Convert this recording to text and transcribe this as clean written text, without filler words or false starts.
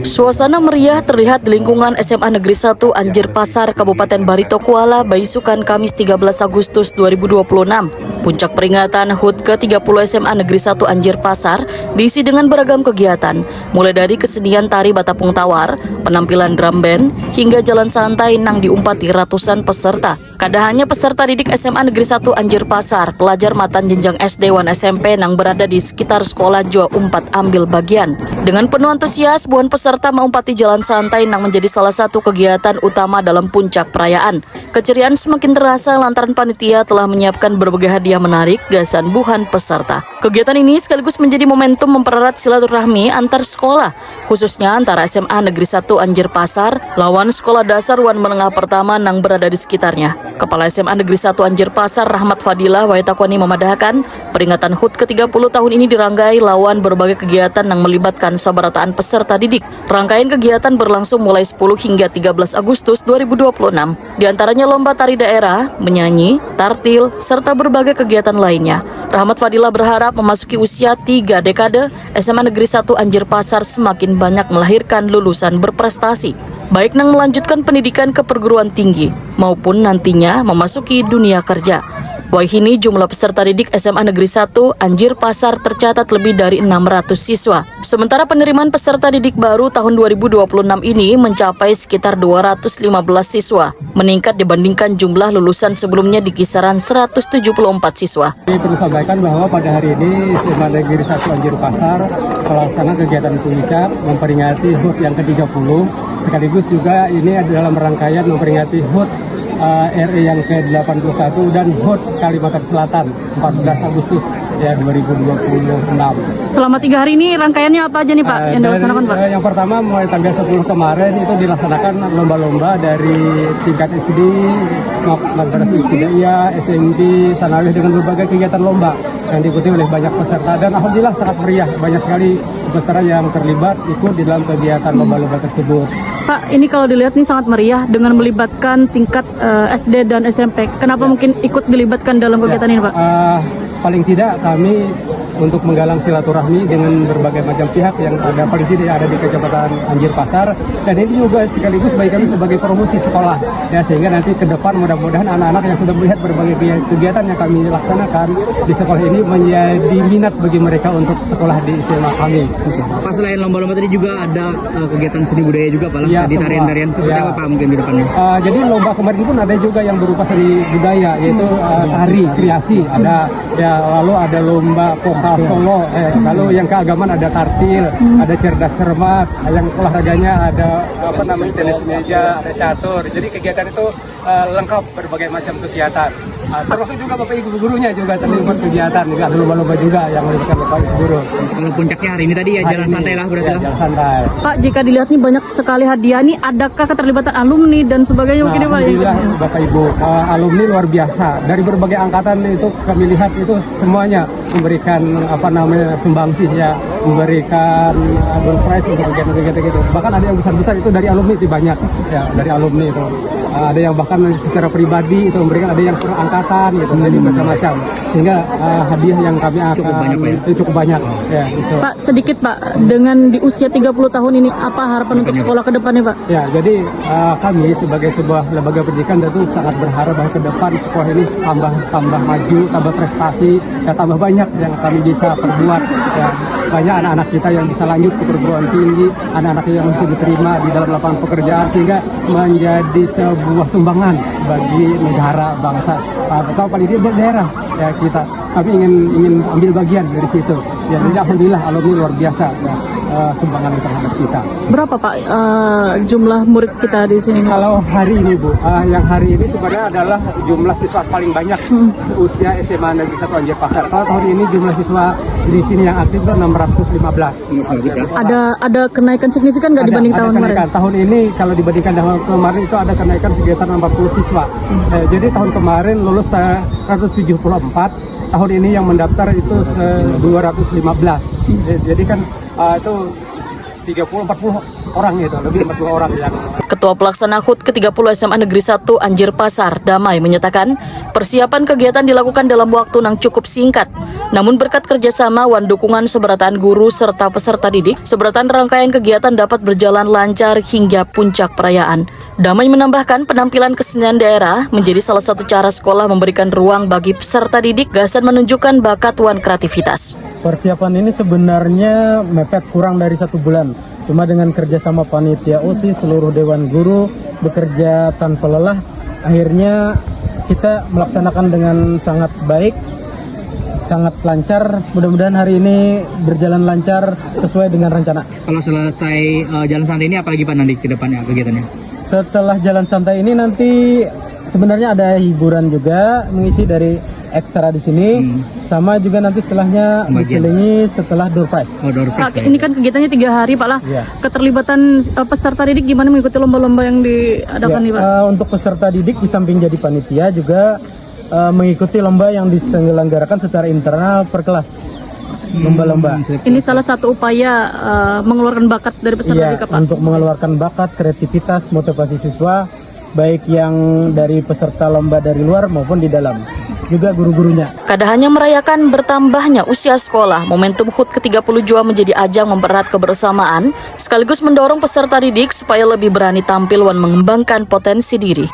Suasana meriah terlihat di lingkungan SMA Negeri 1 Anjir Pasar, Kabupaten Barito Kuala, Baisukan, Kamis 13 Agustus 2026. Puncak peringatan HUT ke-30 SMA Negeri 1 Anjir Pasar diisi dengan beragam kegiatan, mulai dari kesenian tari Batapung Tawar, penampilan drum band, hingga jalan santai nang diumpati ratusan peserta. Kada hanya peserta didik SMA Negeri 1 Anjir Pasar, pelajar matan jenjang SD wan SMP nang berada di sekitar sekolah jua umpat ambil bagian. Dengan penuh antusias, buan peserta mengumpati jalan santai nang menjadi salah satu kegiatan utama dalam puncak perayaan. Keceriaan semakin terasa lantaran panitia telah menyiapkan berbagai hadiah menarik gasan buhan peserta. Kegiatan ini sekaligus menjadi momentum mempererat silaturahmi antar sekolah, khususnya antara SMA Negeri 1 Anjir Pasar lawan sekolah dasar wan menengah pertama nang berada di sekitarnya. Kepala SMA Negeri 1 Anjir Pasar Rahmat Fadilah Waitakwani memadahkan peringatan HUT ke-30 tahun ini dirangkai lawan berbagai kegiatan yang melibatkan sabarataan peserta didik. Rangkaian kegiatan berlangsung mulai 10 hingga 13 Agustus 2026. Di antaranya lomba tari daerah, menyanyi, tartil, serta berbagai kegiatan lainnya. Rahmat Fadilah berharap memasuki usia 3 dekade, SMA Negeri 1 Anjir Pasar semakin banyak melahirkan lulusan berprestasi, baik nang melanjutkan pendidikan ke perguruan tinggi maupun nantinya memasuki dunia kerja. Wahini jumlah peserta didik SMA Negeri 1 Anjir Pasar tercatat lebih dari 600 siswa. Sementara penerimaan peserta didik baru tahun 2026 ini mencapai sekitar 215 siswa, meningkat dibandingkan jumlah lulusan sebelumnya di kisaran 174 siswa. Perlu sampaikan bahwa pada hari ini SMA Negeri 1 Anjir Pasar melaksanakan kegiatan puncak memperingati HUT yang ke-30, sekaligus juga ini dalam rangkaian memperingati HUT RI yang ke-81 dan HUT Kalimantan Selatan 14 Agustus ya 2026. Selama 3 hari ini rangkaiannya apa aja nih Pak yang dilaksanakan Pak? Yang pertama mulai tanggal 10 kemarin itu dilaksanakan lomba-lomba dari tingkat SD, Madrasah Ibtidaiyah, SMP, Sanawiyah dengan berbagai kegiatan lomba yang diikuti oleh banyak peserta dan alhamdulillah sangat meriah. Banyak sekali peserta yang terlibat ikut di dalam kegiatan lomba-lomba tersebut. Pak, ini kalau dilihat nih sangat meriah dengan melibatkan tingkat SD dan SMP. Kenapa mungkin ikut dilibatkan dalam kegiatan ini Pak? Paling tidak kami untuk menggalang silaturahmi dengan berbagai macam pihak yang ada, paling tidak ada di Kecamatan Anjir Pasar, dan ini juga sekaligus bagi kami sebagai promosi sekolah ya, sehingga nanti ke depan mudah-mudahan anak-anak yang sudah melihat berbagai kegiatan yang kami laksanakan di sekolah ini menjadi minat bagi mereka untuk sekolah di SMA kami. Pak, selain lomba-lomba tadi juga ada kegiatan seni budaya juga Pak, ya, di tarian-tarian seperti apa Pak mungkin di depannya? Jadi lomba kemarin pun ada juga yang berupa seni budaya, yaitu tari kreasi ada ya, lalu ada lomba vokal solo, lalu yang keagamaan ada tartil, ada cerdas cermat, yang olahraganya ada tenis meja, ada catur. Jadi kegiatan itu lengkap berbagai macam kegiatan. Termasuk juga Bapak Ibu gurunya juga terlibat kegiatan, juga ada lomba-lomba juga yang melibatkan Bapak Ibu guru. Kalau puncaknya hari ini tadi ya jalan santai lah berarti. Ya, jalan santai. Pak, jika dilihat nih banyak sekali hadiah nih, adakah keterlibatan alumni dan sebagainya mungkin Pak? Alhamdulillah Bapak Ibu, alumni luar biasa dari berbagai angkatan itu kami lihat itu semuanya memberikan sumbangsih ya, memberikan door prize untuk kegiatan-kegiatan gitu. Bahkan ada yang besar-besar itu dari alumni itu banyak ya, dari alumni itu. Ada yang bahkan secara pribadi itu memberikan, ada yang per angkatan gitu, jadi macam-macam. Sehingga hadiah yang kami akan cukup banyak ya itu. Pak, sedikit Pak, dengan di usia 30 tahun ini apa harapan untuk sekolah ke depannya Pak? Ya, jadi kami sebagai sebuah lembaga pendidikan tentu sangat berharap bahwa ke depan sekolah ini tambah maju, tambah prestasi, dan tambah banyak yang kami bisa perbuat. Ya, banyak anak-anak kita yang bisa lanjut ke perguruan tinggi, anak-anak yang bisa diterima di dalam lapangan pekerjaan, sehingga menjadi sebuah sumbangan bagi negara, bangsa, atau paling tidak daerah ya kita. Kami ingin ambil bagian dari situ. Ya, jadi alhamdulillah alumni luar biasa ya, sumbangan terhadap kita. Berapa Pak jumlah murid kita di sini? Kalau hari ini Bu, yang hari ini sebenarnya adalah jumlah siswa paling banyak seusia SMA Negeri 1 Anjir Pasar. Kalau tahun ini jumlah siswa di sini yang aktif itu 615. Ada kenaikan signifikan nggak dibanding tahun kemarin? Tahun ini kalau dibandingkan tahun kemarin itu ada kenaikan sekitar 40 siswa. Jadi tahun kemarin lulus 174. Tahun ini yang mendaftar itu 215. Jadi kan itu 30-40 orang itu, lebih 40 orang yang. Ketua Pelaksana HUT ke-30 SMA Negeri 1 Anjir Pasar, Damai, menyatakan persiapan kegiatan dilakukan dalam waktu yang cukup singkat. Namun berkat kerjasama wan dukungan seberatan guru serta peserta didik, seberatan rangkaian kegiatan dapat berjalan lancar hingga puncak perayaan. Damai menambahkan penampilan kesenian daerah menjadi salah satu cara sekolah memberikan ruang bagi peserta didik dan menunjukkan bakat wan kreativitas. Persiapan ini sebenarnya mepet kurang dari 1 bulan. Cuma dengan kerjasama panitia OSIS, seluruh dewan guru bekerja tanpa lelah, akhirnya kita melaksanakan dengan sangat baik, sangat lancar. Mudah-mudahan hari ini berjalan lancar sesuai dengan rencana. Kalau selesai jalan santai ini apalagi Pak nanti ke depannya kegiatannya? Setelah jalan santai ini nanti sebenarnya ada hiburan juga mengisi dari ekstra di sini, sama juga nanti setelahnya diselingi setelah door prize. Oh, door prize. Pak, ini kan kegiatannya 3 hari Pak lah. Iya. Keterlibatan peserta didik gimana mengikuti lomba-lomba yang diadakan nih Pak? Untuk peserta didik di samping jadi panitia juga mengikuti lomba yang diselenggarakan secara internal per kelas. Lomba-lomba. Ini salah satu upaya mengeluarkan bakat dari peserta Iya, didik Pak. untuk mengeluarkan bakat, kreativitas, motivasi siswa, baik yang dari peserta lomba dari luar maupun di dalam. Juga guru-gurunya. Kada hanya merayakan bertambahnya usia sekolah, momentum HUT ke-30 juga menjadi ajang mempererat kebersamaan, sekaligus mendorong peserta didik supaya lebih berani tampil dan mengembangkan potensi diri.